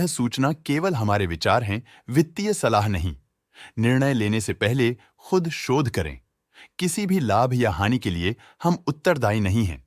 सूचना केवल हमारे विचार हैं, वित्तीय सलाह नहीं। निर्णय लेने से पहले खुद शोध करें। किसी भी लाभ या हानि के लिए हम उत्तरदायी नहीं हैं।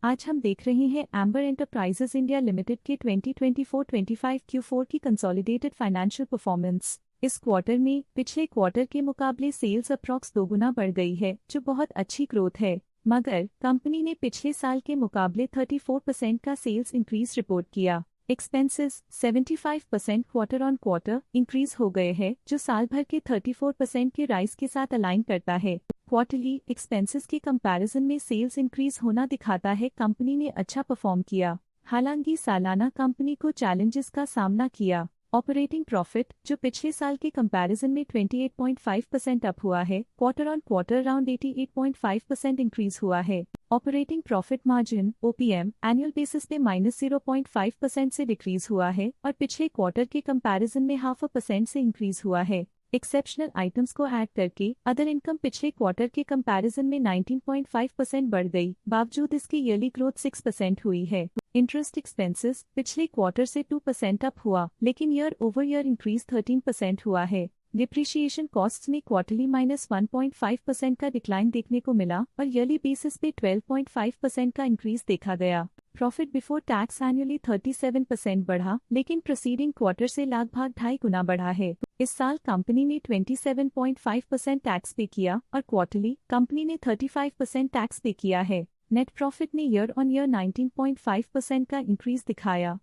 आज हम देख रहे हैं एम्बर एंटरप्राइजेस इंडिया लिमिटेड के 2024-25 Q4 की कंसोलिडेटेड फाइनेंशियल परफॉर्मेंस। इस क्वार्टर में पिछले क्वार्टर के मुकाबले सेल्स अप्रॉक्स 2 गुना बढ़ गई है, जो बहुत अच्छी ग्रोथ है। मगर कंपनी ने पिछले साल के मुकाबले 34% का सेल्स इंक्रीज रिपोर्ट किया। Expenses 75% quarter on quarter increase हो गए हैं, जो साल भर के 34% के राइज के साथ अलाइन करता है। क्वार्टरली एक्सपेंसेस के कंपैरिजन में सेल्स इंक्रीज होना दिखाता है कंपनी ने अच्छा परफॉर्म किया। हालांकि सालाना कंपनी को चैलेंजेस का सामना किया। ऑपरेटिंग प्रॉफिट, जो पिछले साल के कंपैरिजन में 28.5% अप हुआ है, quarter on quarter around 88.5% increase हुआ है। Operating profit margin OPM annual basis पे -0.5% से डिक्रीज हुआ है और पिछले क्वार्टर के कंपैरिजन में 0.5% से इंक्रीज हुआ है। एक्सेप्शनल आइटम्स को ऐड करके अदर इनकम पिछले क्वार्टर के कंपैरिजन में 19.5% बढ़ गई, बावजूद इसकी ईयरली ग्रोथ 6% हुई है। इंटरेस्ट एक्सपेंसेस पिछले क्वार्टर से 2% अप हुआ, लेकिन ईयर ओवर ईयर इंक्रीज 13% हुआ है। डिप्रिशिएशन कॉस्ट्स में क्वार्टरली -1.5% का डिक्लाइन देखने को मिला और ईयरली बेसिस पे 12.5% का इंक्रीज देखा गया। प्रॉफिट बिफोर टैक्स एनुअली 37% बढ़ा, लेकिन प्रीसीडिंग क्वार्टर से लगभग 2.5 गुना बढ़ा है। इस साल कंपनी ने 27.5% टैक्स पे किया और क्वार्टरली कंपनी ने 35% टैक्स पे किया है। नेट प्रॉफिट ने ईयर ऑन ईयर 19.5% का इंक्रीज दिखाया,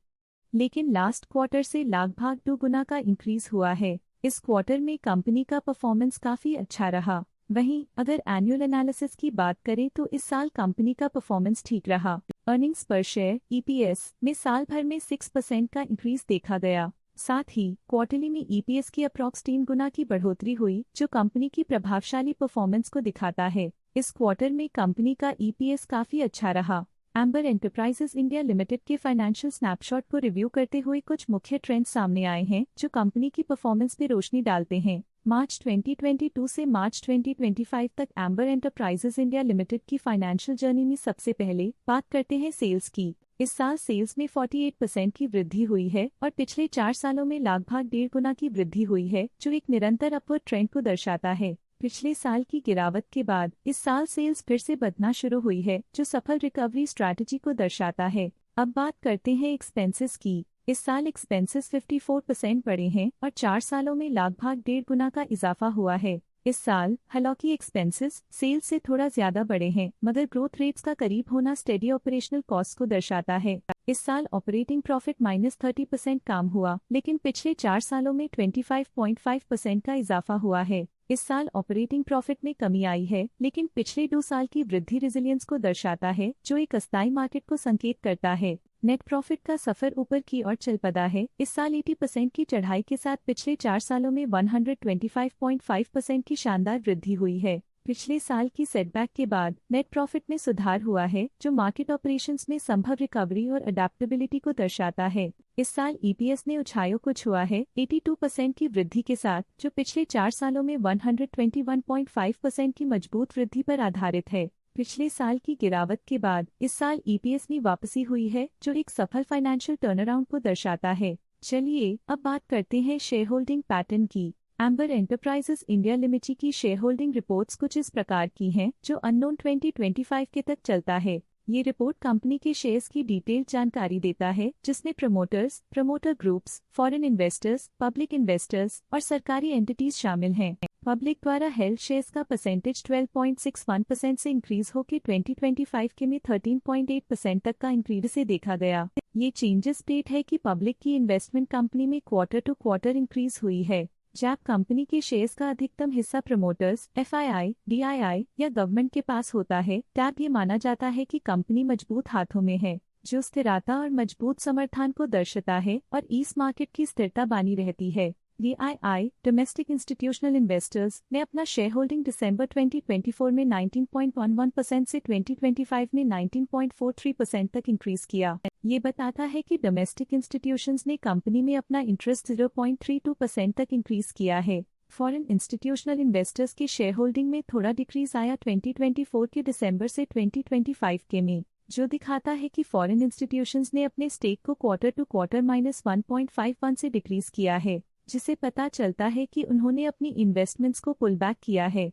लेकिन लास्ट क्वार्टर से लगभग 2 गुना का इंक्रीज हुआ है। इस क्वार्टर में कंपनी का परफॉर्मेंस काफी अच्छा रहा। वहीं अगर एनुअल एनालिसिस की बात करें तो इस साल कंपनी का परफॉर्मेंस ठीक रहा। अर्निंग्स पर शेयर EPS में साल भर में 6% का इंक्रीज देखा गया। साथ ही क्वार्टरली में EPS की अप्रॉक्स 3 गुना की बढ़ोतरी हुई, जो कंपनी की प्रभावशाली परफॉर्मेंस को दिखाता है। इस क्वार्टर में कंपनी का EPS काफी अच्छा रहा। एम्बर एंटरप्राइजेस इंडिया लिमिटेड के फाइनेंशियल स्नैपशॉट को रिव्यू करते हुए कुछ मुख्य ट्रेंड्स सामने आए हैं, जो कंपनी की परफॉर्मेंस पे रोशनी डालते हैं। मार्च 2022 से मार्च 2025 तक एम्बर एंटरप्राइजेस इंडिया लिमिटेड की फाइनेंशियल जर्नी में सबसे पहले बात करते हैं सेल्स की। इस साल सेल्स में 48% की वृद्धि हुई है और पिछले 4 सालों में लगभग 1.5 गुना की वृद्धि हुई है, जो एक निरंतर अपवर्ड ट्रेंड को दर्शाता है। पिछले साल की गिरावट के बाद इस साल सेल्स फिर से बढ़ना शुरू हुई है, जो सफल रिकवरी स्ट्रैटेजी को दर्शाता है। अब बात करते हैं एक्सपेंसेस की। इस साल एक्सपेंसेस 54% बढ़े हैं और 4 सालों में लगभग 1.5 गुना का इजाफा हुआ है। इस साल हालांकि एक्सपेंसेस सेल्स से थोड़ा ज्यादा बढ़े हैं, मगर ग्रोथ रेट्स का करीब होना स्टेडी ऑपरेशनल कॉस्ट को दर्शाता है। इस साल ऑपरेटिंग प्रॉफिट -30% कम हुआ, लेकिन पिछले 4 सालों में 25.5% का इजाफा हुआ है। इस साल ऑपरेटिंग प्रॉफिट में कमी आई है, लेकिन पिछले 2 साल की वृद्धि रेजिलियंस को दर्शाता है, जो एक अस्थायी मार्केट को संकेत करता है। नेट प्रॉफिट का सफर ऊपर की ओर चल पड़ा है। इस साल 80% की चढ़ाई के साथ पिछले 4 सालों में 125.5% की शानदार वृद्धि हुई है। पिछले साल की सेटबैक के बाद नेट प्रॉफिट में सुधार हुआ है, जो मार्केट ऑपरेशंस में संभव रिकवरी और अडेप्टेबिलिटी को दर्शाता है। इस साल EPS ने ऊंचाइयों को छुआ है 82% की वृद्धि के साथ, जो पिछले 4 सालों में 121.5% की मजबूत वृद्धि पर आधारित है। पिछले साल की गिरावट के बाद इस साल EPS में वापसी हुई है, जो एक सफल फाइनेंशियल टर्नअराउंड को दर्शाता है। चलिए अब बात करते हैं शेयर होल्डिंग पैटर्न की। एम्बर एंटरप्राइजेस इंडिया लिमिटेड की शेयर होल्डिंग रिपोर्ट्स कुछ इस प्रकार की हैं, जो अननोन 2025 के तक चलता है। ये रिपोर्ट कंपनी के शेयर्स की डिटेल्ड जानकारी देता है, जिसमें promoters, promoter groups, foreign investors, public investors और सरकारी एंटिटीज शामिल हैं। पब्लिक द्वारा हेल्ड शेयर्स का परसेंटेज 12.61% से इंक्रीज होकर 2025 के में 13.8% तक का इंक्रीज से देखा गया। ये चेंजेस स्टेट है कि पब्लिक की इन्वेस्टमेंट कंपनी में क्वार्टर टू क्वार्टर इंक्रीज हुई है। जब कंपनी के शेयर्स का अधिकतम हिस्सा प्रमोटर्स, FII, DII या गवर्नमेंट के पास होता है, तब ये माना जाता है कि कंपनी मजबूत हाथों में है, जो स्थिरता और मजबूत समर्थन को दर्शाता है और इस मार्केट की स्थिरता बनी रहती है। DII डोमेस्टिक इंस्टीट्यूशनल इन्वेस्टर्स ने अपना शेयर होल्डिंग दिसंबर 2024 में 19.11% से 2025 में 19.43% तक इंक्रीज किया। ये बताता है कि डोमेस्टिक इंस्टीट्यूशंस ने कंपनी में अपना इंटरेस्ट 0.32% तक इंक्रीज किया है। फॉरेन इंस्टीट्यूशनल इन्वेस्टर्स की शेयर होल्डिंग में थोड़ा डिक्रीज आया 2024 के दिसंबर से 2025 के में। जो दिखाता है कि फॉरेन इंस्टीट्यूशंस ने अपने स्टेक को क्वार्टर टू क्वार्टर -1.51 से डिक्रीज किया है, जिसे पता चलता है कि उन्होंने अपनी इन्वेस्टमेंट्स को पुल बैक किया है।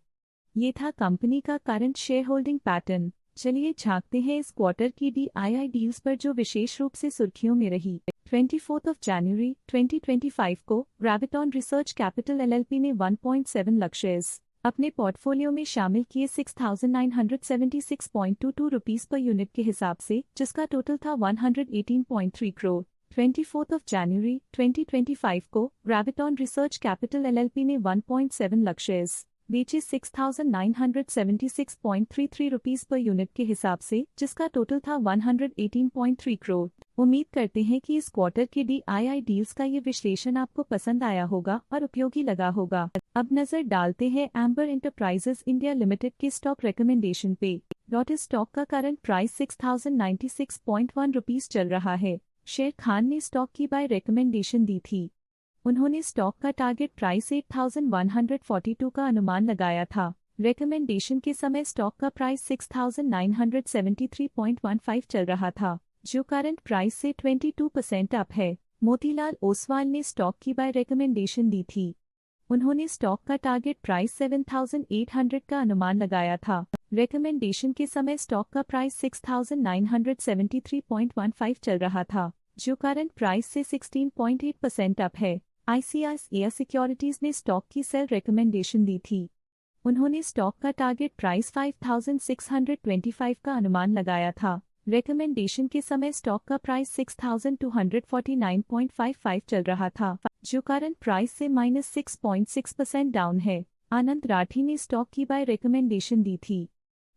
ये था कंपनी का करंट शेयर होल्डिंग पैटर्न। चलिए झांकते हैं इस क्वार्टर की DII डील्स पर जो विशेष रूप से सुर्खियों में रही। 24 जनवरी 2025 को ग्रेविटॉन रिसर्च कैपिटल LLP ने 1.7 लाख शेयर्स अपने पोर्टफोलियो में शामिल किए 6,976.22 रुपीस पर यूनिट के हिसाब से, जिसका टोटल था 118.3 करोड़। 24 जनवरी 2025 को ग्रेविटॉन रिसर्च कैपिटल LLP ने 1.7 लाख शेयर्स बेचे 6,976.33 रुपीस पर यूनिट के हिसाब से, जिसका टोटल था 118.3 करोड़। उम्मीद करते हैं कि इस क्वार्टर के DII डील्स का ये विश्लेषण आपको पसंद आया होगा और उपयोगी लगा होगा। अब नजर डालते हैं एम्बर एंटरप्राइजेस इंडिया लिमिटेड के स्टॉक रिकमेंडेशन पे। इस स्टॉक का करंट प्राइस 6,096.1 रुपीस चल रहा है। शेर खान ने स्टॉक की बाय रिकमेंडेशन दी थी। उन्होंने स्टॉक का टारगेट प्राइस 8,142 का अनुमान लगाया था। रिकमेंडेशन के समय स्टॉक का प्राइस 6,973.15 चल रहा था, जो करंट प्राइस से 22% अप है। मोतीलाल ओसवाल ने स्टॉक की बाय रिकमेंडेशन दी थी। उन्होंने स्टॉक का टारगेट प्राइस 7,800 का अनुमान लगाया था। रिकमेंडेशन के समय स्टॉक का प्राइस 6,973.15 चल रहा था, जो करंट प्राइस से 16.8% अप है। ICICI सिक्योरिटीज ने स्टॉक की सेल रिकमेंडेशन दी थी। उन्होंने स्टॉक का टारगेट प्राइस 5,625 का अनुमान लगाया था। रिकमेंडेशन के समय स्टॉक का प्राइस 6,249.55 चल रहा था, जो करंट प्राइस से -6.6% डाउन है। आनंद राठी ने स्टॉक की बाय रिकमेंडेशन दी थी।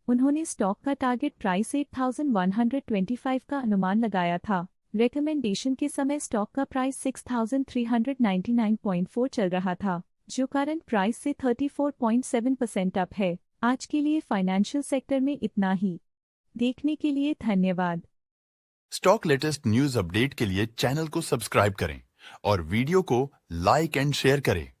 उन्होंने स्टॉक का टारगेट प्राइस 8,125 का अनुमान लगाया था। रिकमेंडेशन के समय स्टॉक का प्राइस 6,399.4 चल रहा था, जो करंट प्राइस से 34.7% अप है। आज के लिए फाइनेंशियल सेक्टर में इतना ही। देखने के लिए धन्यवाद। स्टॉक लेटेस्ट न्यूज अपडेट के लिए चैनल को सब्सक्राइब करें और वीडियो को लाइक एंड शेयर करें।